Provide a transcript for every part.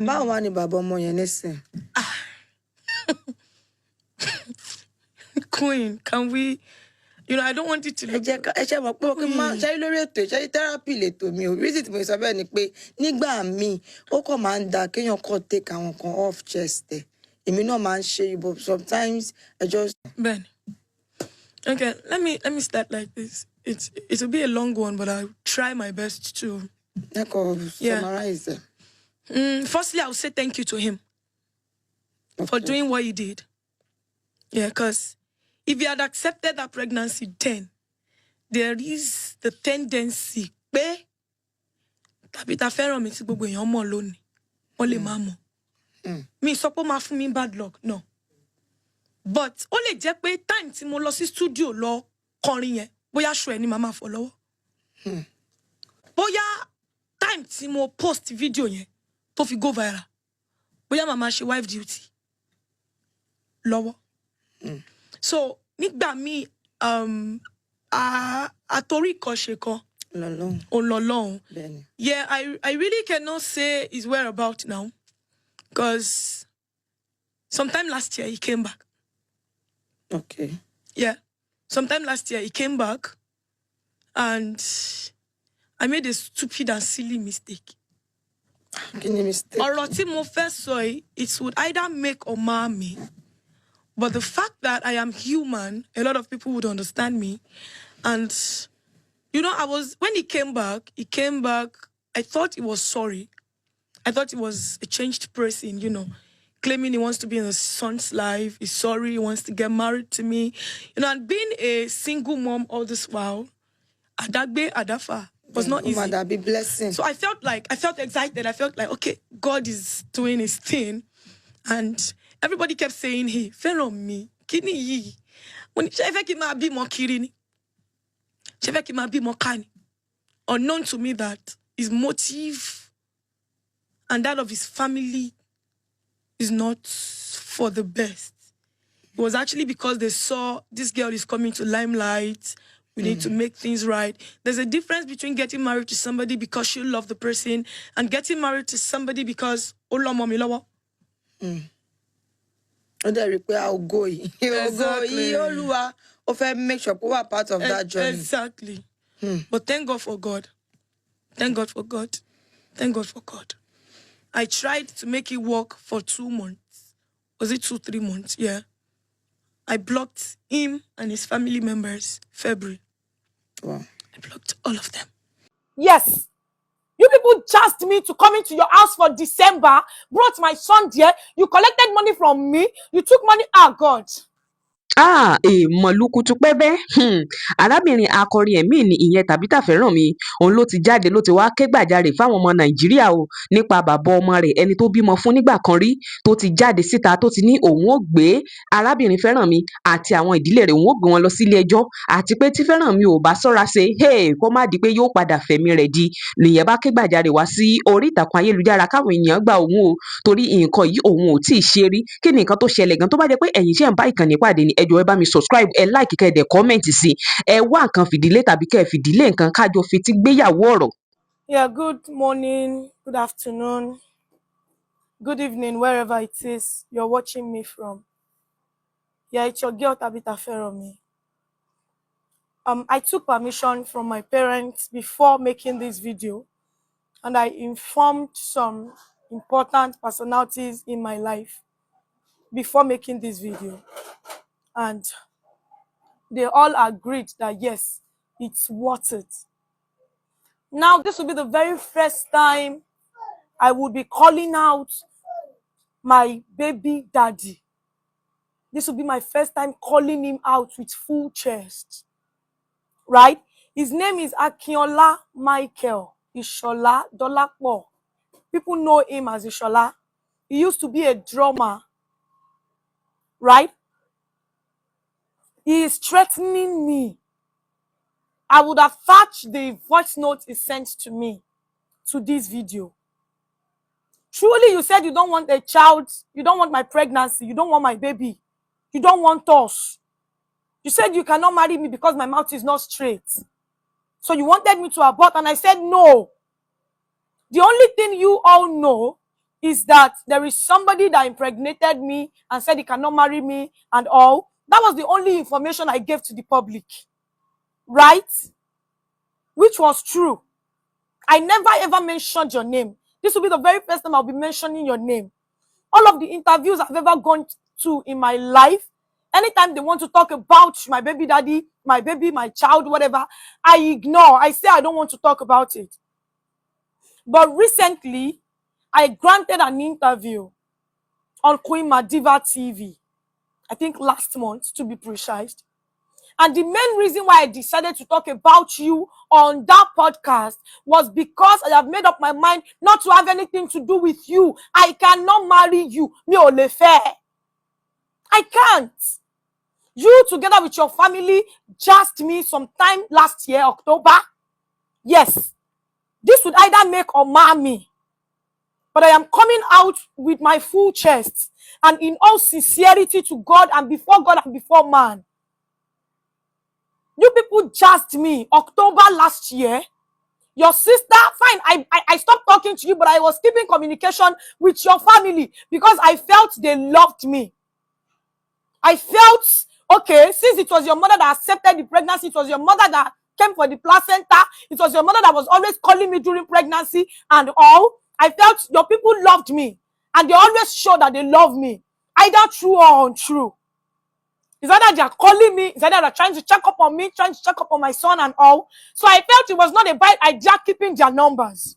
Báwo wá ni bàbá ọmọ yẹn nísìn? Queen, can we? I don't want it to look. Ẹ ṣe mọ̀ pé kí n máa ṣe lórí ètò ìṣe therapy lètò mi ò reason tí mo sọ bẹ́ẹ̀ ni pé nígbà míì ó kàn máa ń da kéèyàn kàn take àwọn kan off chest ẹ̀. Èmi náà máa ń ṣe but sometimes I just. Ben. Okay, let me start like this. It will be a long one, but I'll try my best to Summarize it. Firstly, I'll say thank you to him for doing what he did. Yeah, because if he had accepted that pregnancy then, there is the tendency pé Tabitha feranmi tí gbogbo èèyàn mọ̀ lónìí, wọ́n lè má mọ̀. Mi sọ pé ó máa fún mi bad luck, no. But ó lè jẹ́ pé time tí mo lọ sí studio lọ kọrin yẹn, bóyá show ẹ ní màmá fọ lọ́wọ́. Bóyá time tí mo post video yẹn tó fi go viral, bóyá màmá ṣe wife duty lọ́wọ́. So nígbà míì àtorí ìkọ́ṣe kan Ọlọ́run. Yeah, I really cannot say his whereabouts now, because sometime last year he came back. Okay. Yeah, sometime last year he came back, and I made a stupid and silly mistake. Mistake? Ọ̀rọ̀ tí mo fẹ́ sọ yìí, it would either make or mar me. But the fact that I am human, a lot of people would understand me. And, when he came back, I thought he was sorry. I thought he was a changed person, claiming he wants to be in his son's life. He's sorry, he wants to get married to me. And being a single mom all this while, Adagbe, Adafa, was not easy. That be blessing. So I felt excited. I felt like, okay, God is doing his thing. And everybody kept saying, hey, feranmi, kini yi. Unknown to me that his motive and that of his family is not for the best. It was actually because they saw this girl is coming to limelight. We need to make things right. There's a difference between getting married to somebody because you love the person and getting married to somebody because I'll go. Make sure we are part of that journey. Exactly. But thank God for God. Thank God for God. Thank God for God. I tried to make it work for 2 months. Was it 2-3 months? Yeah. I blocked him and his family members February. Wow. I blocked all of them. Yes. You people asked me to come into your house for December, brought my son there, you collected money from me, you took money, God. Mọ̀lúkútú pẹ́bẹ́ arábìnrin akọrin ẹ̀mí ni ìyẹn Tabitha Feranmi òun ló ti jáde ló ti wá ké gbàjarè fáwọn ọmọ Nàìjíríà o nípa bàbá ọmọ rẹ̀ ẹni tó bímọ fún nígbà kan rí tó ti jáde síta tó ti ní òun ó gbé arábìnrin Feranmi àti àwọn ìdílé rẹ̀ òun ó gbé wọn lọ sílé ẹjọ́ àti pé tí Feranmi ò bá ṣọ́ra ṣe kó má di pé yóò padà fẹ̀mí rẹ̀ di nìyẹn bá ké gbàjarè wá sí orí ìtàkùn ayélujára káwọn èèyàn gba òun o torí nǹkan yìí òun ò tíì ṣe rí kí ni nǹkan tó ṣẹlẹ̀ gan tó bá jẹ́ pé ẹ̀yin ṣe ń bá ìkànnì pàdé ni ẹ jọ̀ọ́ ẹ bá mi subscribe ẹ like kẹ́ dẹ̀ comment sí ẹ wá nǹkan fìdílé tàbí kẹ́ fìdílé nǹkan kájọ fetí gbéyàwó ọ̀rọ̀. Yeah, good morning, good afternoon, good evening, wherever it is you're watching me from. Yeah, it's your girl Tabitha Feranmi. I took permission from my parents before making this video, and I informed some important personalities in my life before making this video. And they all agreed that yes, it's worth it. Now, this will be the very first time I would be calling out my baby daddy. This will be my first time calling him out with full chest. Right? His name is Akinola Michael Ishola Dolapo. People know him as Ishola. He used to be a drummer. Right? He is threatening me. I would attach the voice note he sent to me to this video. Truly, you said you don't want a child, you don't want my pregnancy, you don't want my baby, you don't want us. You said you cannot marry me because my mouth is not straight. So you wanted me to abort, and I said no. The only thing you all know is that there is somebody that impregnated me and said he cannot marry me and all. That was the only information I gave to the public. Right? Which was true. I never ever mentioned your name. This will be the very first time I'll be mentioning your name. All of the interviews I've ever gone to in my life, anytime they want to talk about my baby daddy, my baby, my child, whatever, I ignore. I say I don't want to talk about it. But recently, I granted an interview on Queen Madiva TV. I think last month, to be precise. And the main reason why I decided to talk about you on that podcast was because I have made up my mind not to have anything to do with you. I cannot marry you. Mi ò lè fẹ́. I can't. You, together with your family, just me sometime last year, October. Yes. This would either make or mar me. But I am coming out with my full chest and in all sincerity to God and before man. You people just me October last year. Your sister, fine, I stopped talking to you, but I was keeping communication with your family because I felt they loved me. I felt, okay, since it was your mother that accepted the pregnancy, it was your mother that came for the placenta, it was your mother that was always calling me during pregnancy and all, I felt your people loved me. And they always show that they love me, either true or untrue. It's either they're calling me, it's either they're trying to check up on me, trying to check up on my son and all. So I felt it was not a bad idea keeping their numbers.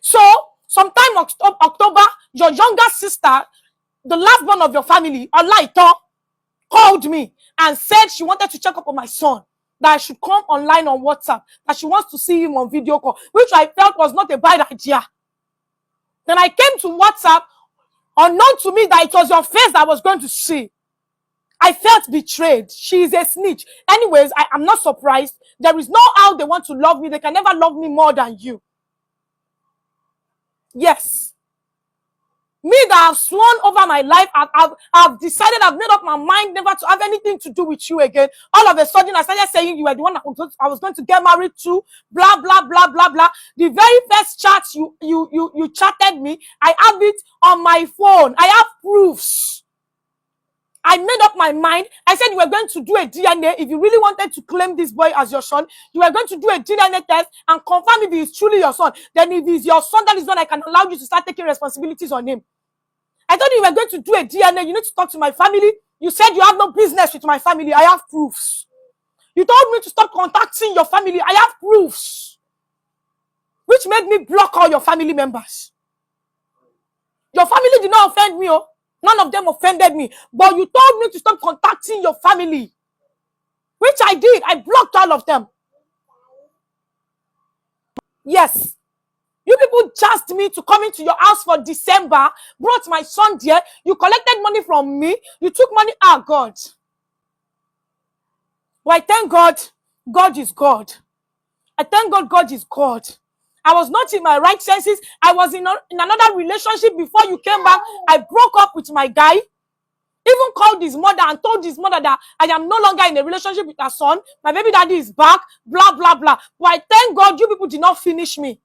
So, sometime October, your younger sister, the last born of your family, Olaito, called me and said she wanted to check up on my son, that I should come online on WhatsApp, that she wants to see him on video call, which I felt was not a bad idea. Then I came to WhatsApp, unknown to me that it was your face that I was going to see. I felt betrayed. She is a snitch. Anyways, I'm not surprised. There is no how they want to love me. They can never love me more than you. Yes. Me that have sworn over my life, I've decided, I've made up my mind never to have anything to do with you again. All of a sudden, I started saying you were the one I was going to get married to, blah, blah, blah, blah, blah. The very first chat you chatted me, I have it on my phone. I have proofs. I made up my mind. I said you were going to do a DNA. If you really wanted to claim this boy as your son, you were going to do a DNA test and confirm if he is truly your son. Then if he's your son, that is when I can allow you to start taking responsibilities on him. I thought you were going to do a DNA. You need to talk to my family. You said you have no business with my family. I have proofs. You told me to stop contacting your family. I have proofs. Which made me block all your family members. Your family did not offend me. Oh. None of them offended me. But you told me to stop contacting your family. Which I did. I blocked all of them. Yes. You people asked me to come into your house for December, brought my son there, you collected money from me, you took money, God. Well, I thank God, God is God. I thank God, God is God. I was not in my right senses. I was in another relationship before you came back. I broke up with my guy. Even called his mother and told his mother that I am no longer in a relationship with her son. My baby daddy is back, blah, blah, blah. But I thank God you people did not finish me.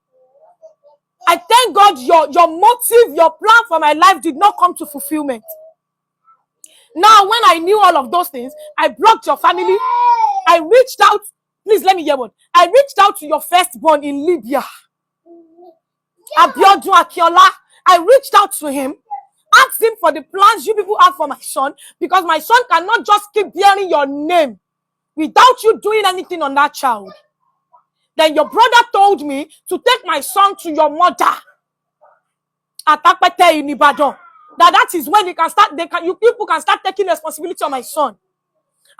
I thank God your motive, your plan for my life did not come to fulfillment. Now, when I knew all of those things, I blocked your family. I reached out. Please let me hear one. I reached out to your firstborn in Libya. Abiodun Akiola. I reached out to him, asked him for the plans you people have for my son, because my son cannot just keep bearing your name without you doing anything on that child. Then your brother told me to take my son to your mother at Apete in Ibadan. That is when you people can start taking responsibility on my son.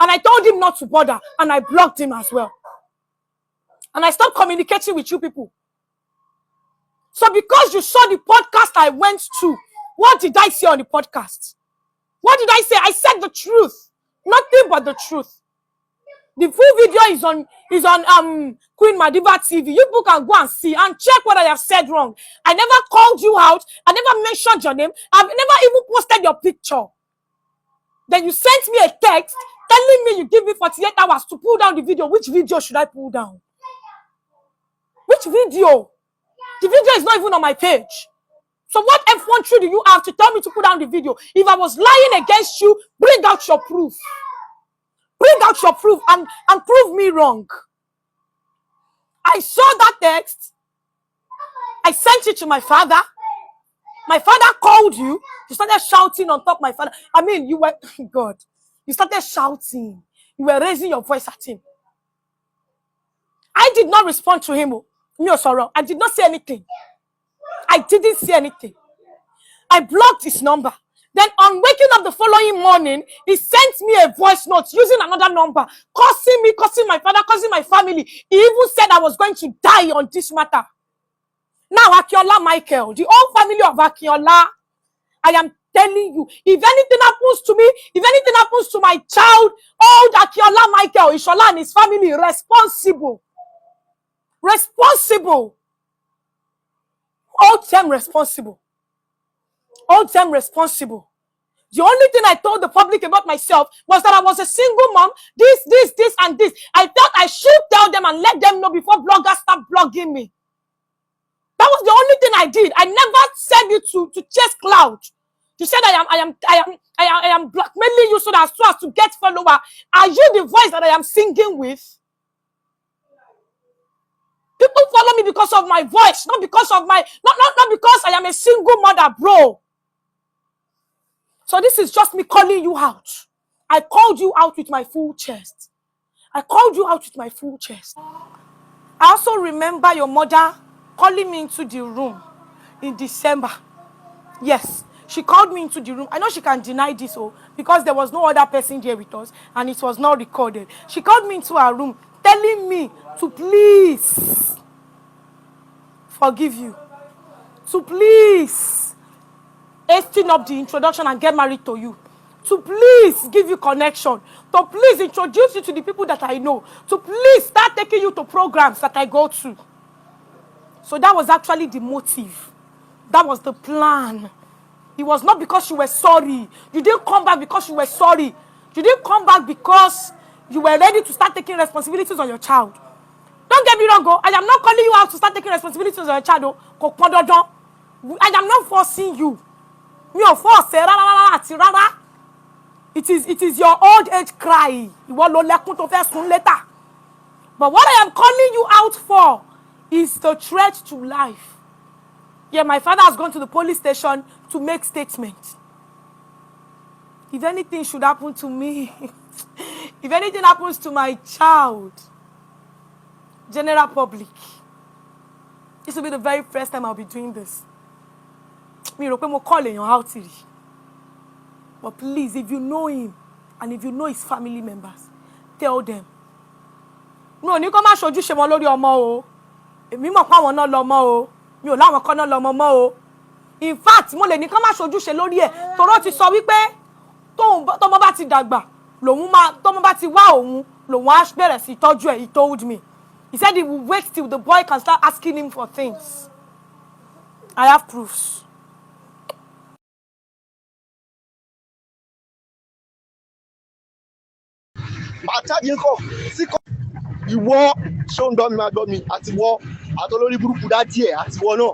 And I told him not to bother, and I blocked him as well. And I stopped communicating with you people. So because you saw the podcast I went to, what did I say on the podcast? What did I say? I said the truth. Nothing but the truth. The full video is on Queen Madiva TV. You people can go and see and check what I have said wrong. I never called you out. I never mentioned your name. I've never even posted your picture. Then you sent me a text telling me you give me 48 hours to pull down the video. Which video should I pull down? Which video? The video is not even on my page. So what F13 do you have to tell me to put down the video? If I was lying against you, bring out your proof. Bring out your proof and prove me wrong. I saw that text. I sent it to my father. My father called you. You started shouting on top of my father. I mean, you were, God, you started shouting. You were raising your voice at him. I did not respond to him. Sorrow. I did not say anything. I didn't say anything. I blocked his number. Then on waking up the following morning, he sent me a voice note using another number, cursing me, cursing my father, cursing my family. He even said I was going to die on this matter. Now, Akinola Michael, the whole family of Akinola, I am telling you, if anything happens to me, if anything happens to my child, old Akinola Michael, Ishola and his family, responsible. Responsible. Hold them responsible. Hold them responsible. The only thing I told the public about myself was that I was a single mom, this, and this. I thought I should tell them and let them know before bloggers start blogging me. That was the only thing I did. I never said you to chase clout. You said I am blackmailing you so as to get follower. Are you the voice that I am singing with? People follow me because of my voice, not because of my not because I am a single mother, bro. So this is just me calling you out. I called you out with my full chest. I called you out with my full chest. I also remember your mother calling me into the room in December. Yes, she called me into the room. I know she can deny this, because there was no other person there with us and it was not recorded. She called me into her room telling me to please forgive you, to please hasten up the introduction and get married to you, to please give you connection, to please introduce you to the people that I know, to please start taking you to programs that I go to. So that was actually the motive. That was the plan. It was not because you were sorry. You didn't come back because you were sorry. You didn't come back because you were ready to start taking responsibilities on your child. Don't get me wrong, I am not calling you out to start taking responsibilities on your child. I am not forcing you. It is your old age cry. But what I am calling you out for is the threat to life. Yeah, my father has gone to the police station to make statements. If anything should happen to me, if anything happens to my child, general public, this will be the very first time I'll be doing this. Me calling your out. But please, if you know him and if you know his family members, tell them. No, ní kó má ṣojúṣe wọn lórí ọmọ o. Èmi mọ̀ pé àwọn náà lọ́mọ o. Mi ò láwọn kan náà lọ́mọ mọ́ o. In fact, mo lè ní kó má ṣojúṣe lórí ẹ̀. Toro ti sọ wípé tọ́mọ bá ti dàgbà, tọ́mọ bá ti wá òun, lòun á bẹ̀rẹ̀ sí tọ́jú ẹ̀. He told me. He said he will wait till the boy can start asking him for things. I have proofs. Ìwọ ṣó ń gbọ́ mi máa gbọ́ mi àtiwọ́ àtolórí burúkú dádì ẹ̀ àtiwọ́ náà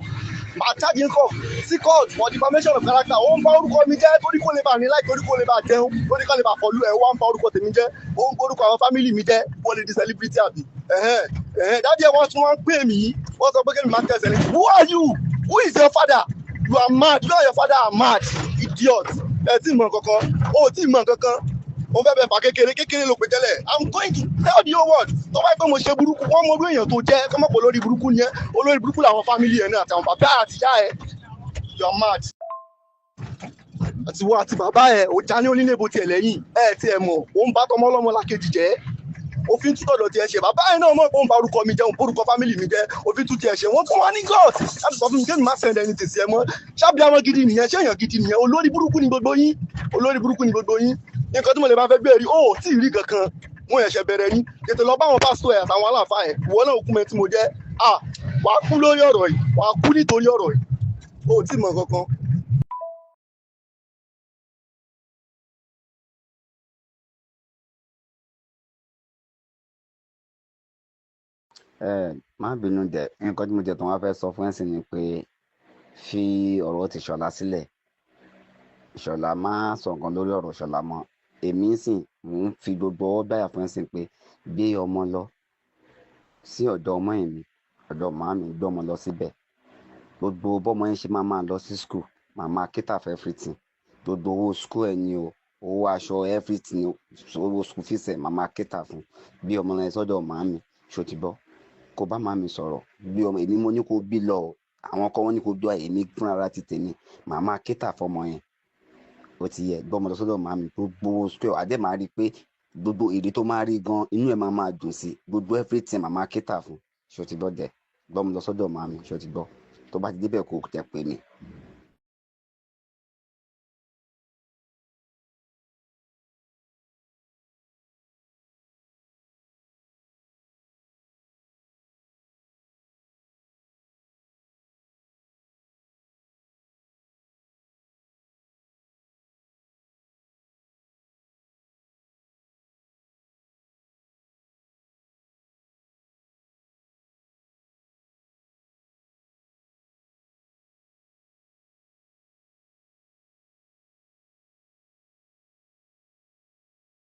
máa charge yín kọ̀ sí court for defamation of character ó ń bá orúkọ mi jẹ́ torí kò lè bá ní láì torí kò lè bá jẹun torí kò lè bá fọlú ẹ̀ wá ń bá orúkọ tèmi jẹ́ ó ń borúkọ àwọn family mi jẹ́ wọ́n lè di celebrity àbí dádì ẹ̀ wọ́n tún wọ́n ń pè mí wọ́n sọ pé kí ni máa tẹ̀sẹ̀ ní who are you who is your father you are mad you and your father are mad idiot ẹ̀ tí mọ̀ kankan ó tí mọ̀ kankan mo fẹ́ bẹ̀ fà kékeré ló pè tẹ́lẹ̀ I'm going to tell the whole world tó bá yẹ pé mo ṣe burúkú wọ́n mọ orí èèyàn tó jẹ́ kọ́mọ́ pọ̀ lórí burúkú yẹn olórí burúkú làwọn fámìlì ẹ̀ náà àtàwọn bàbá àti ìyá ẹ̀ you are mad àti wọ́n àti bàbá ẹ̀ ò já ní onílé ibo tiẹ̀ lẹ́yìn ẹ̀ tí ẹ̀ mọ̀ ó ń bá tọmọ ọlọ́mọ lákejì jẹ́ òfin tún tọ̀dọ̀ tiẹ̀ ṣe bàbá ẹ̀ náà mọ̀ pé ó ń ba orúkọ mi jẹ́ òun borúkọ fámìlì mi jẹ́ òfin tún tiẹ̀ ṣe wọ́n tún wá ní god láti sọ fún mi kéèmí má send ẹni tèsí ẹ mọ́ ṣábí àwọn gidi nìyẹn ṣé èèyàn gidi nìyẹn olórí burúkú ni gbogbo yín nǹkan tí mo lè máa fẹ́ gbé rí ó tí ì rí kankan mo ẹ̀ṣẹ̀ bẹ̀rẹ̀ ní tètè lọ bá àwọn pásítọ̀ ẹ̀ àtàwọn aláàfáà ẹ̀ ìwọ náà kú mẹ́ tí mo jẹ́ wà á kú lórí ọ̀rọ̀ yìí wà á kú nítorí ọ̀rọ̀ yìí ó tí ì mọ̀ kankan. má bínú dẹ nǹkan tí mo jẹ tó wá fẹ́ sọ fún ẹ̀sìn ni pé fi ọ̀rọ̀ ti ṣọlá sílẹ̀. Ṣọlá má sọ nǹkan lórí ọ̀rọ̀ Ṣọlá mọ́. Èmi ń sìn mò ń fi gbogbo ọwọ́ báyà fún ẹ̀sìn pé gbé ọmọ lọ sí ọ̀dọ̀ ọmọ mi, ọ̀dọ̀ màámi, gbé ọmọ lọ síbẹ̀. Gbogbo bọ́mọ yẹn ṣe máa lọ sí school, màmá cater for everything. Gbogbo owó school ẹ̀ ni o, owó aṣọ everything, owó school fees ẹ̀ màmá cater fún. Bí ọmọ yẹn sọ́dọ̀ màámi, ṣó ti gbọ́? Kó bá màámi sọ̀rọ̀. Bí ọmọ èmi mo ní kó bí lọ o. Àwọn kan wọ́n ní kó gbọ́ èmi fúnra ara ti tèmi. Màmá cater fọmọ yẹn. Ó ti yẹ gbọ́mọ lọ sọ́dọ̀ màámi. Gbogbo school adé máa rí pé gbogbo èrè tó máa rí gan inú ẹ̀ máa dùn sí. Gbogbo everything màmá cater fún. Ṣó ti gbọ́ dẹ̀? Gbọ́mọ lọ sọ́dọ̀ màámi, ṣó ti gbọ́? Tó bá ti débẹ̀ kó tẹ̀ pé mi.